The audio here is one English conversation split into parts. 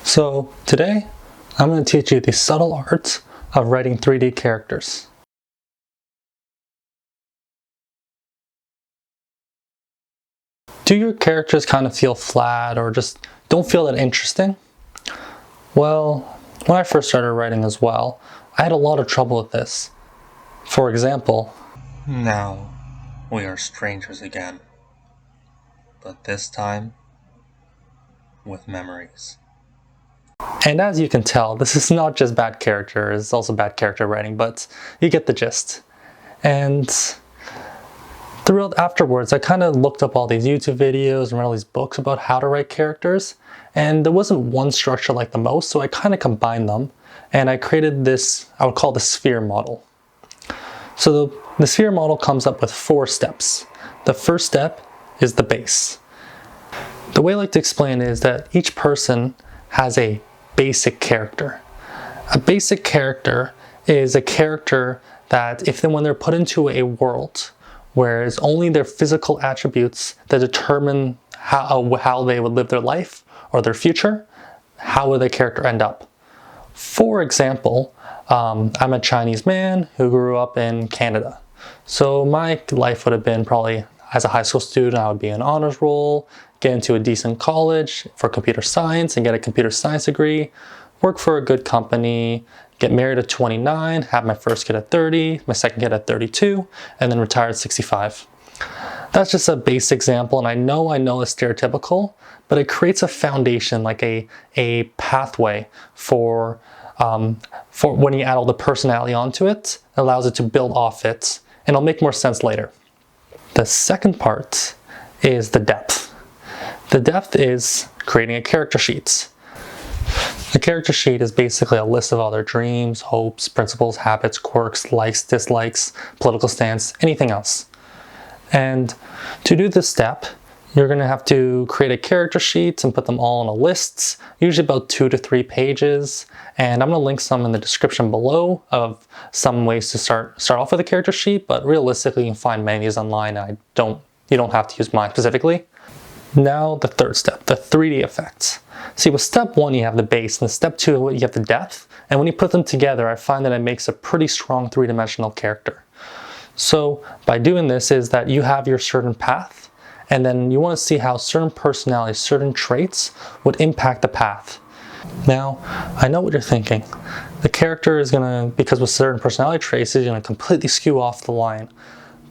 So today, I'm going to teach you the subtle art of writing 3D characters. Do your characters kind of feel flat or just don't feel that interesting? Well, when I first started writing as well, I had a lot of trouble with this. For example, now we are strangers again, but this time with memories. And as you can tell, this is not just bad character, it's also bad character writing, but you get the gist. And afterwards, I kind of looked up all these YouTube videos and read all these books about how to write characters, and there wasn't one structure like the most, so I kind of combined them, and I created this, I would call the sphere model. So the sphere model comes up with 4 steps. The first step is the base. The way I like to explain it is that each person has a basic character. A basic character is a character that when they're put into a world where it's only their physical attributes that determine how they would live their life or their future, how would their character end up? For example, I'm a Chinese man who grew up in Canada. So my life would have been probably, as a high school student, I would be in honors roll, get into a decent college for computer science and get a computer science degree, work for a good company, get married at 29, have my first kid at 30, my second kid at 32, and then retire at 65. That's just a base example, and I know it's stereotypical, but it creates a foundation, like a pathway for when you add all the personality onto it, allows it to build off it, and it'll make more sense later. The second part is the depth. The depth is creating a character sheet. The character sheet is basically a list of all their dreams, hopes, principles, habits, quirks, likes, dislikes, political stance, anything else. And to do this step, you're going to have to create a character sheet and put them all in a list, usually about 2 to 3 pages. And I'm going to link some in the description below of some ways to start off with a character sheet, but realistically you can find many of these online. You don't have to use mine specifically. Now the third step, the 3D effects. See, with step 1 you have the base, and with step 2 you have the depth, and when you put them together I find that it makes a pretty strong 3-dimensional character. So by doing this is that you have your certain path, and then you want to see how certain personalities, certain traits would impact the path. Now, I know what you're thinking. The character is going to, because with certain personality traits, is going to completely skew off the line.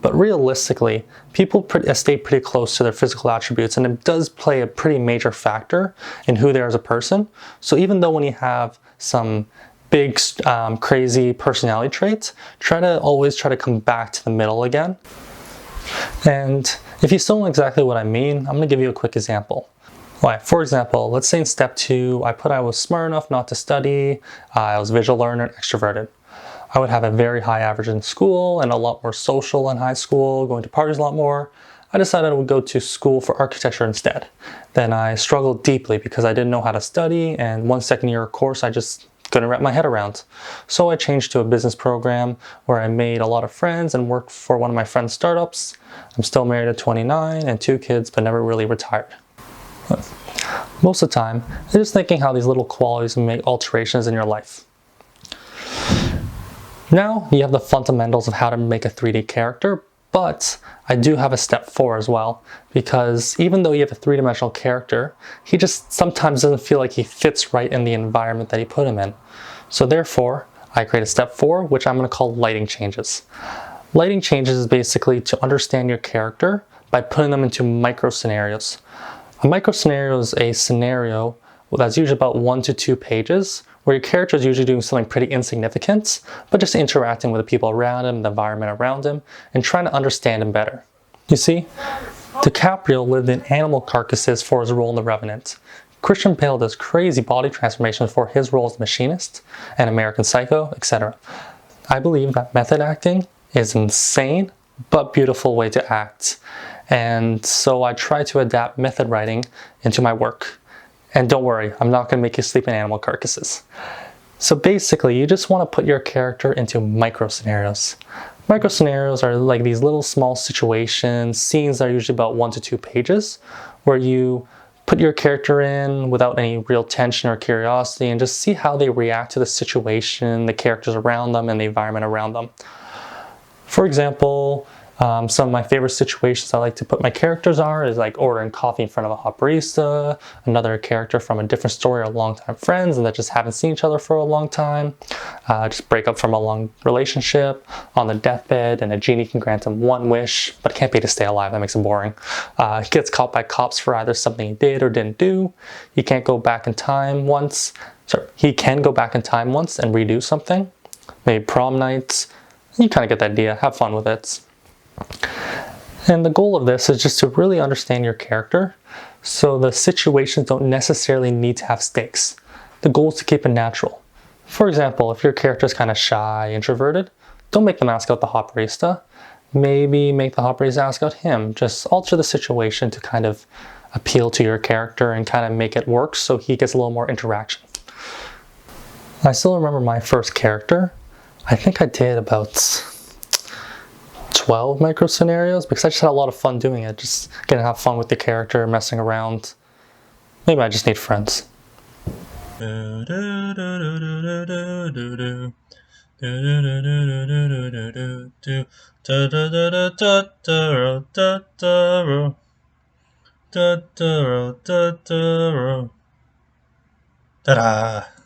But realistically, people stay pretty close to their physical attributes, and it does play a pretty major factor in who they are as a person. So even though when you have some big, crazy personality traits, always try to come back to the middle again. And if you still don't know exactly what I mean, I'm going to give you a quick example. Right, for example, let's say in step 2, I was smart enough not to study, I was a visual learner, extroverted. I would have a very high average in school and a lot more social in high school, going to parties a lot more. I decided I would go to school for architecture instead. Then I struggled deeply because I didn't know how to study, and one second year course I just couldn't wrap my head around. So I changed to a business program where I made a lot of friends and worked for one of my friend's startups. I'm still married at 29 and 2 kids, but never really retired. Most of the time, I'm just thinking how these little qualities can make alterations in your life. Now you have the fundamentals of how to make a 3D character, but I do have a step 4 as well, because even though you have a 3-dimensional character, he just sometimes doesn't feel like he fits right in the environment that you put him in. So therefore, I create a step 4, which I'm going to call lighting changes. Lighting changes is basically to understand your character by putting them into micro scenarios. A micro scenario is a scenario that's usually about 1 to 2 pages, where your character is usually doing something pretty insignificant, but just interacting with the people around him, the environment around him, and trying to understand him better. You see, DiCaprio lived in animal carcasses for his role in The Revenant. Christian Bale does crazy body transformations for his role as the Machinist and American Psycho, etc. I believe that method acting is insane, but beautiful way to act. And so I try to adapt method writing into my work. And don't worry, I'm not going to make you sleep in animal carcasses. So basically, you just want to put your character into micro scenarios. Micro scenarios are like these little small situations, scenes that are usually about 1 to 2 pages, where you put your character in without any real tension or curiosity and just see how they react to the situation, the characters around them, and the environment around them. For example, some of my favorite situations I like to put my characters are is like ordering coffee in front of a hot barista, another character from a different story or longtime friends and that just haven't seen each other for a long time, just break up from a long relationship, on the deathbed, and a genie can grant him one wish, but can't pay to stay alive, that makes him boring. He gets caught by cops for either something he did or didn't do. He can't go back in time once. He can go back in time once and redo something. Maybe prom nights. You kind of get the idea, have fun with it. And the goal of this is just to really understand your character, so the situations don't necessarily need to have stakes. The goal is to keep it natural. For example, if your character is kind of shy, introverted, don't make them ask out the hot barista. Maybe make the hot barista ask out him. Just alter the situation to kind of appeal to your character and kind of make it work so he gets a little more interaction. I still remember my first character. I think I did about 12 micro scenarios because I just had a lot of fun doing it. Just getting to have fun with the character, messing around. Maybe I just need friends. Ta-da!